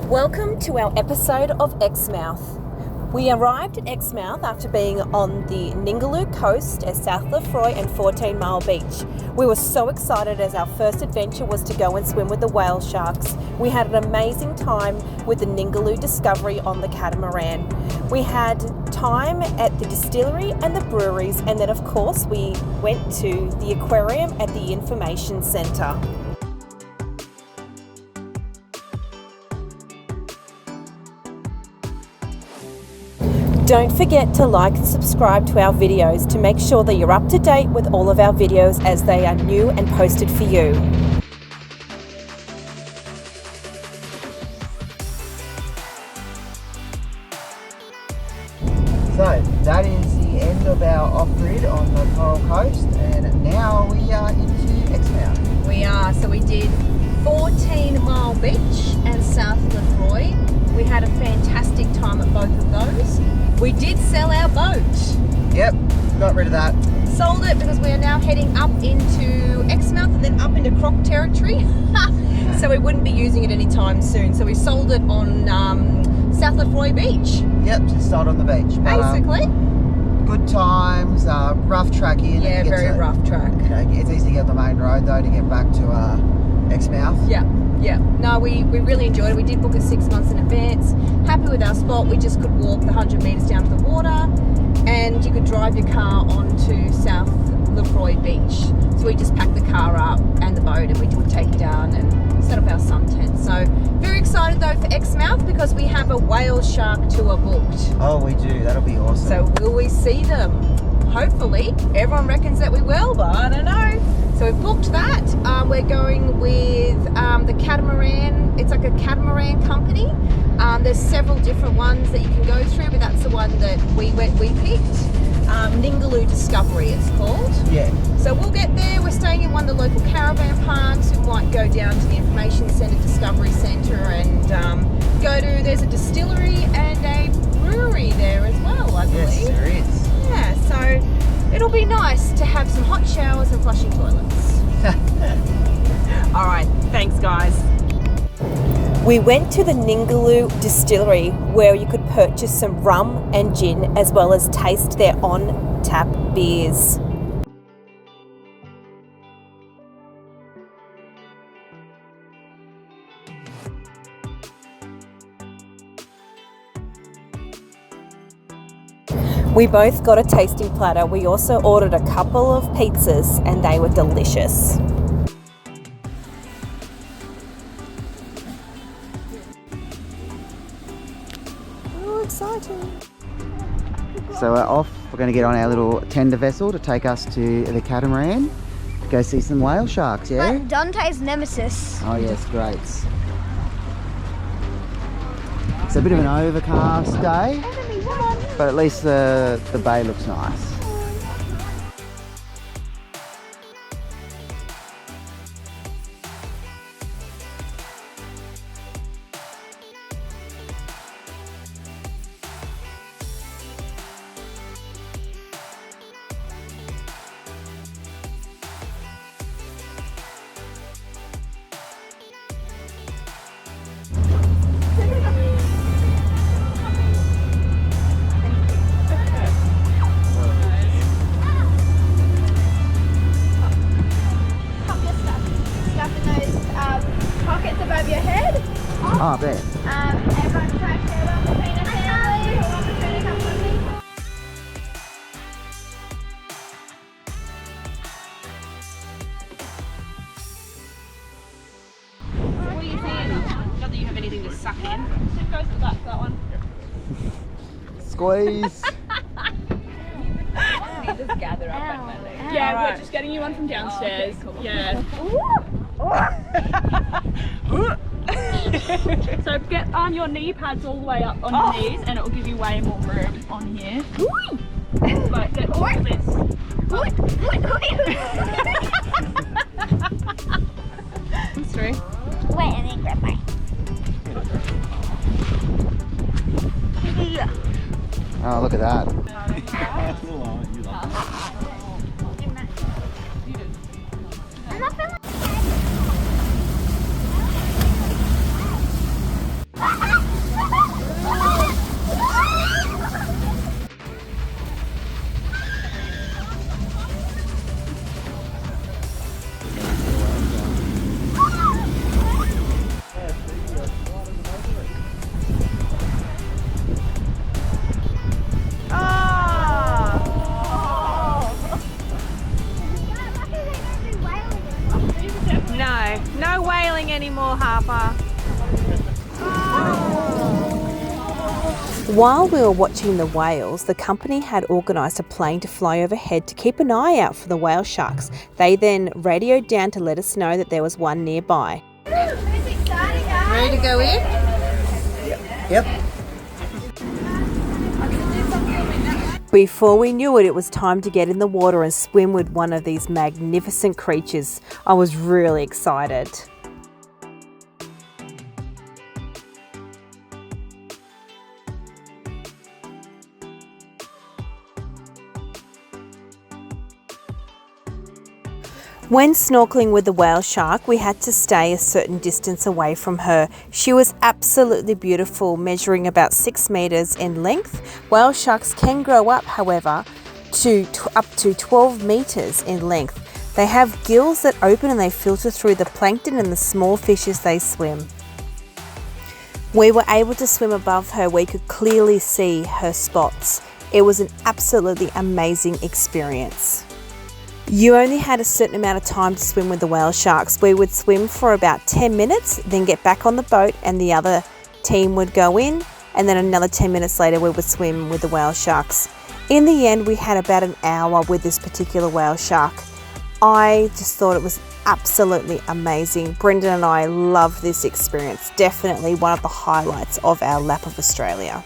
Welcome to our episode of Exmouth. We arrived at Exmouth after being on the Ningaloo coast at South Lefroy and 14 Mile Beach. We were so excited as our first adventure was to go and swim with the whale sharks. We had an amazing time with the Ningaloo Discovery on the catamaran. We had time at the distillery and the breweries, and then of course we went to the aquarium at the information centre. Don't forget to like and subscribe to our videos to make sure that you're up to date with all of our videos as they are new and posted for you. So that is the end of our off-grid on the Coral Coast, and now we are into Exmouth. We are, so we did 14 Mile Beach and South Lefroy. We had a fantastic time at both of those. We did sell our boat. Yep, got rid of that. Sold it because we are now heading up into Exmouth and then up into Croc territory. So we wouldn't be using it anytime soon. So we sold it on South Lefroy Beach. Yep, just sold on the beach. Basically. Good times, rough track in. Yeah, very rough track. You know, it's easy to get on the main road though to get back to Exmouth. Yeah. Yeah, no, we really enjoyed it. We did book it 6 months in advance. Happy with our spot. We just could walk the 100 metres down to the water, and you could drive your car onto South Lefroy Beach. So we just packed the car up and the boat, and we would take it down and set up our sun tent. So very excited though for Exmouth because we have a whale shark tour booked. Oh, we do. That'll be awesome. So will we see them? Hopefully. Everyone reckons that we will, but I don't know. So we've booked that. We're going with the catamaran. It's like a catamaran company. There's several different ones that you can go through, but that's the one that we picked. Ningaloo Discovery it's called. Yeah. So we'll get there. We're staying in one of the local caravan parks. We might go down to the information centre, Discovery Centre, and there's a distillery and a brewery there as well, I believe. Yes, there is. Yeah, so it'll be nice to have some hot showers and flushing toilets. All right, thanks guys. We went to the Ningaloo Distillery where you could purchase some rum and gin as well as taste their on-tap beers. We both got a tasting platter. We also ordered a couple of pizzas and they were delicious. Oh, exciting. So we're off. We're going to get on our little tender vessel to take us to the catamaran. Go see some whale sharks, yeah? But Dante's nemesis. Oh yes, great. It's a bit of an overcast day, but at least the bay looks nice. Pockets above your head. Oh, I bet. Everyone try to share it between a family. Who wants to turn a couple of people? What are you saying? Not that you have anything to suck in. It goes to that one. Squeeze. You just gather up at my leg. Yeah, Right. we're just getting you one from downstairs. Oh, okay, cool. Yeah. So get your knee pads all the way up on your knees, and it will give you way more room on here. But get all this. Comes through. Wait, and then grab mine. Oh, look at that. I'm not feeling No whaling anymore, Harper. While we were watching the whales, the company had organised a plane to fly overhead to keep an eye out for the whale sharks. They then radioed down to let us know that there was one nearby. Ready to go in? Yep. Before we knew it, it was time to get in the water and swim with one of these magnificent creatures. I was really excited. When snorkeling with the whale shark, we had to stay a certain distance away from her. She was absolutely beautiful, measuring about 6 meters in length. Whale sharks can grow up, however, to up to 12 meters in length. They have gills that open and they filter through the plankton and the small fish as they swim. We were able to swim above her. We could clearly see her spots. It was an absolutely amazing experience. You only had a certain amount of time to swim with the whale sharks. We would swim for about 10 minutes, then get back on the boat and the other team would go in, and then another 10 minutes later we would swim with the whale sharks. In the end, we had about an hour with this particular whale shark. I just thought it was absolutely amazing. Brendan and I loved this experience. Definitely one of the highlights of our lap of Australia.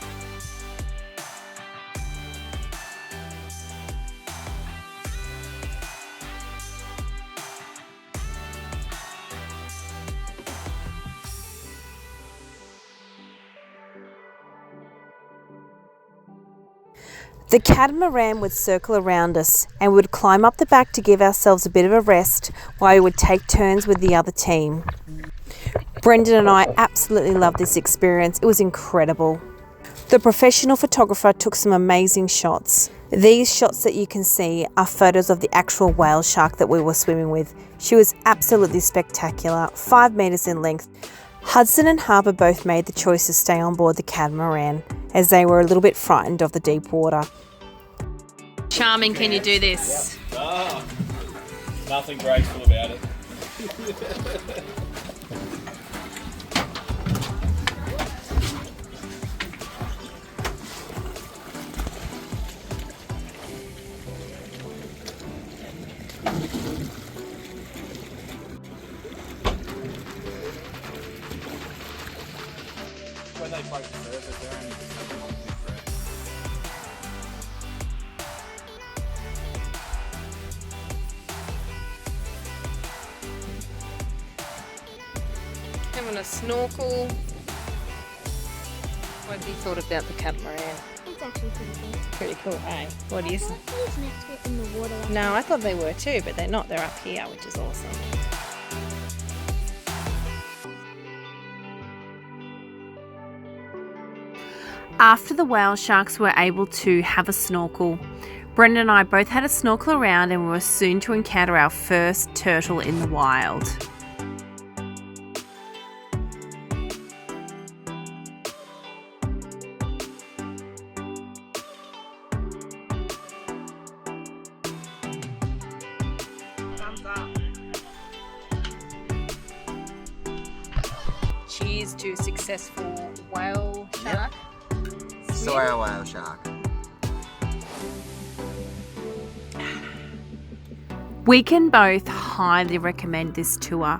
The catamaran would circle around us and we would climb up the back to give ourselves a bit of a rest while we would take turns with the other team. Brendan and I absolutely loved this experience. It was incredible. The professional photographer took some amazing shots. These shots that you can see are photos of the actual whale shark that we were swimming with. She was absolutely spectacular, 5 meters in length. Hudson and Harper both made the choice to stay on board the catamaran as they were a little bit frightened of the deep water. Charming, can you do this? Nothing graceful about it. When they approach the surface, they're only just coming on the thread. Having a snorkel. What have you thought about the catamaran? It's actually pretty cool. Pretty cool, eh? What is? I thought he was next to it in the water. No, I thought they were too, but they're not. They're up here, which is awesome. After the whale sharks were able to have a snorkel, Brendan and I both had a snorkel around and we were soon to encounter our first turtle in the wild. Thumbs up. Cheers to successful whale shark. Saw our whale shark. We can both highly recommend this tour.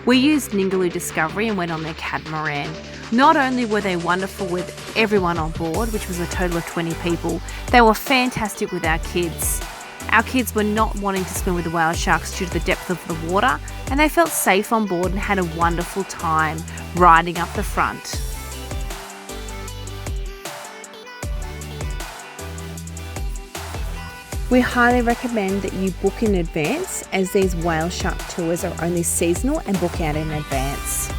We used Ningaloo Discovery and went on their catamaran. Not only were they wonderful with everyone on board, which was a total of 20 people, they were fantastic with our kids. Our kids were not wanting to swim with the whale sharks due to the depth of the water, and they felt safe on board and had a wonderful time riding up the front. We highly recommend that you book in advance, as these whale shark tours are only seasonal and book out in advance.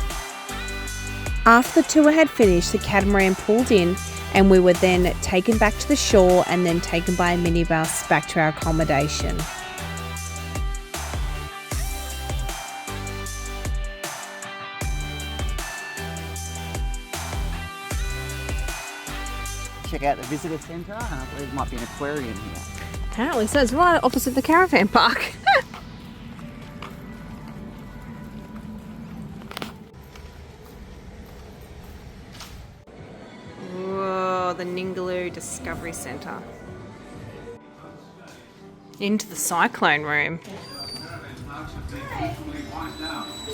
After the tour had finished, the catamaran pulled in and we were then taken back to the shore and then taken by a minibus back to our accommodation. Check out the visitor centre, and I believe there might be an aquarium here. Apparently, so it's right opposite the caravan park. the Ningaloo Discovery Centre. Into the cyclone room.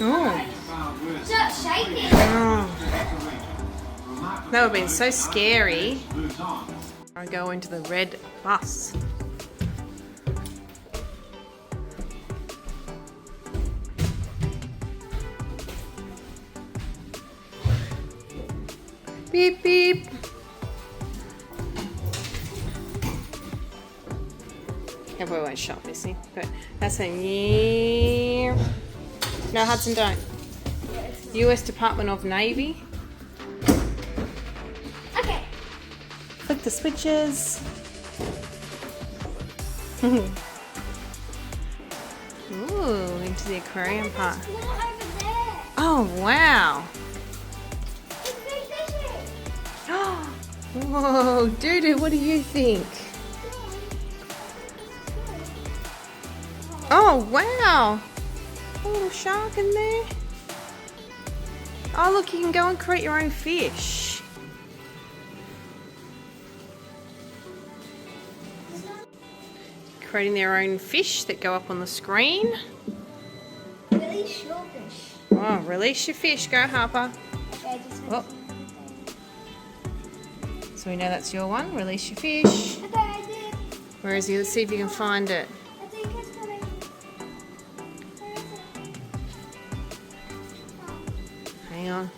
Oh. Stop shaking. That would have been so scary. I go into the red bus. Beep beep. I probably won't shop, Missy, but that's a year. No, Hudson, don't. US Department of Navy. Okay. Flick the switches. Ooh, into the aquarium part. There's more over there. Oh, wow. There's big fishes. Whoa, Dudu, what do you think? Oh, wow. A little shark in there. Oh, look, you can go and create your own fish. Creating their own fish that go up on the screen. Really short fish. Oh, release your fish. Go, Harper. Okay, just Oh. So we know that's your one. Release your fish. Okay, I did. Where is he? Let's see if you can find it. I think it's coming. Where is it? Hang on.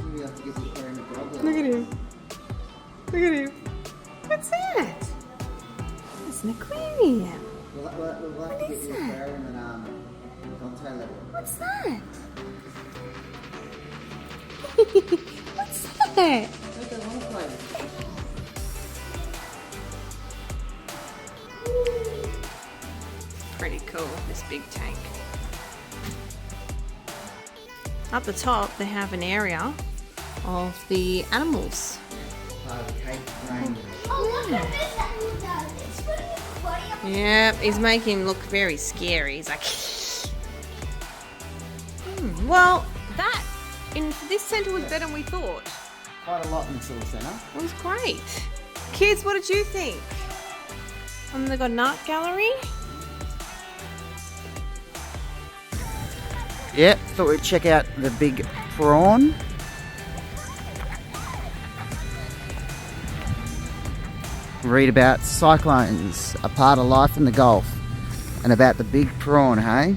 Maybe I'll have to get the aquarium at Grog. Look at him. Look at him. What's that? It's an aquarium. We'll have to get the aquarium and Dante level. What's that? What's that? Look, I want to play. Pretty cool, this big tank. Up the top, they have an area of the animals. Part of the Cape range. Oh, look at this animal does. It's putting its body up. Yep, he's making him look very scary. He's like, well, that in this centre was better than we thought. Quite a lot in this little centre. It was great. Kids, what did you think? And they got an art gallery. Yep, thought we'd check out the big prawn. Read about cyclones, a part of life in the Gulf, and about the big prawn, hey?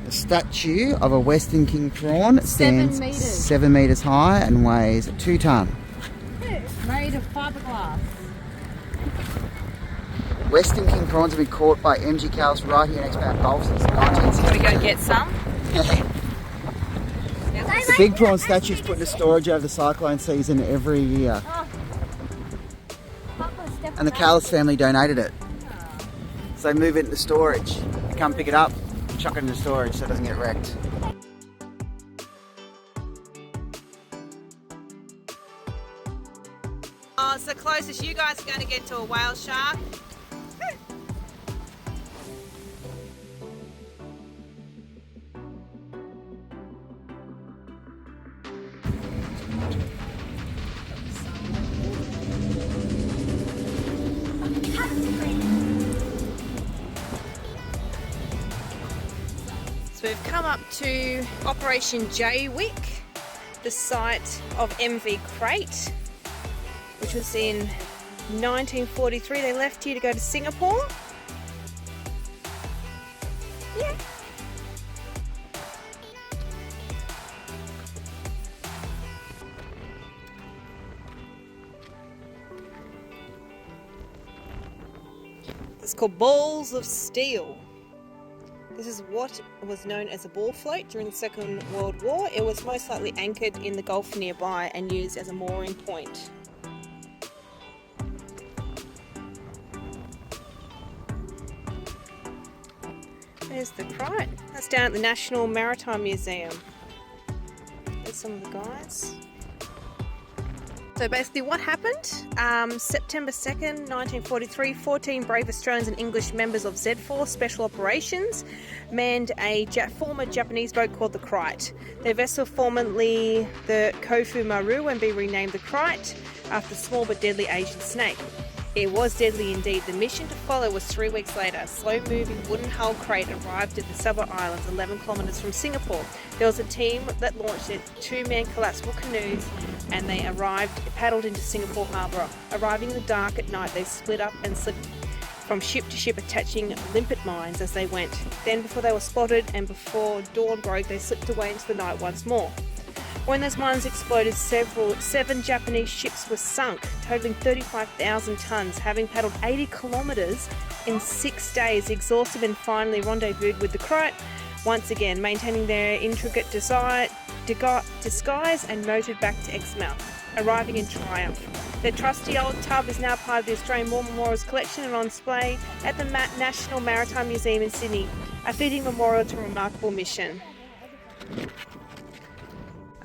The statue of a Western King prawn stands 7 metres. 7 metres high and weighs 2 tonne. Made of fiberglass. Western King prawns have been caught by MG Carls right here in Exmouth Gulf since 1960. Can we go get some? The big prawn statue's put into storage over the cyclone season every year. And the Callis family donated it. So they move it into storage. You come pick it up, chuck it into storage so it doesn't get wrecked. Oh, it's the closest you guys are going to get to a whale shark. So we've come up to Operation Jaywick, the site of MV Crate, which was in 1943. They left here to go to Singapore. Yeah. It's called Balls of Steel. This is what was known as a ball float during the Second World War. It was most likely anchored in the Gulf nearby and used as a mooring point. There's the Crate. That's down at the National Maritime Museum. There's some of the guys. So basically what happened, September 2nd, 1943, 14 brave Australians and English members of Z-Force Special Operations manned a former Japanese boat called the Kite. Their vessel, formerly the Kofu Maru, and be renamed the Kite after the small but deadly Asian snake. It was deadly indeed. The mission to follow was 3 weeks later. A slow-moving wooden hull crate arrived at the Saba Islands, 11 kilometres from Singapore. There was a team that launched it, 2-man collapsible canoes, and they paddled into Singapore harbour. Arriving in the dark at night, they split up and slipped from ship to ship, attaching limpet mines as they went. Then, before they were spotted and before dawn broke, they slipped away into the night once more. When those mines exploded, 7 Japanese ships were sunk, totaling 35,000 tonnes, having paddled 80 kilometres in 6 days, exhausted, and finally rendezvoused with the Kite, once again maintaining their intricate disguise and motored back to Exmouth, arriving in triumph. Their trusty old tub is now part of the Australian War Memorials collection and on display at the National Maritime Museum in Sydney, a fitting memorial to a remarkable mission.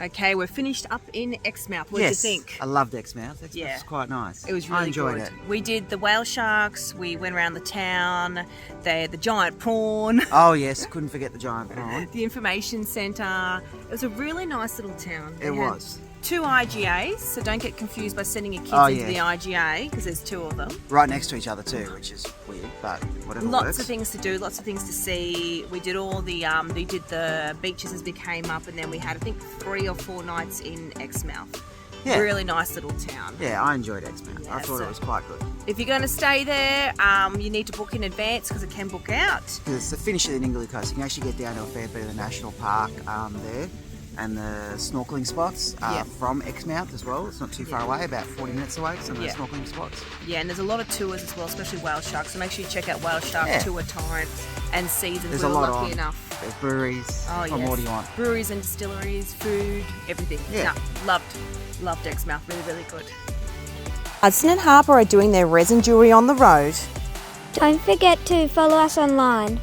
Okay, we're finished up in Exmouth. What did you think? I loved Exmouth. Exmouth was quite nice. It was really I enjoyed good. it. We did the whale sharks, we went around the town, the giant prawn, Oh yes, couldn't forget the giant prawn. the information centre. It was a really nice little town. It was. 2 IGAs, so don't get confused by sending your kids Oh, into yeah. the IGA, because there's 2 of them. Right next to each other too, which is weird, but whatever Lots works. of things to do, lots of things to see. We did all the, we did the beaches as we came up, and then we had, I think, 3 or 4 nights in Exmouth. Yeah. Really nice little town. Yeah, I enjoyed Exmouth. I Yeah, thought so- it was quite good. If you're going to stay there, you need to book in advance because it can book out. Because it's the finish of the Ningaloo coast. You can actually get down to a fair bit of the national park there, and the snorkelling spots from Exmouth as well. It's not too far away, about 40 minutes away, some of the Yeah. snorkelling spots. Yeah, and there's a lot of tours as well, especially whale sharks. So make sure you check out whale shark tour times and seasons. There's we a were lot lucky on. enough. There's breweries. Oh, What yes. more do you want? Breweries and distilleries, food, everything. Yeah. No, loved Exmouth. Really, really good. Hudson and Harper are doing their resin jewellery on the road. Don't forget to follow us online.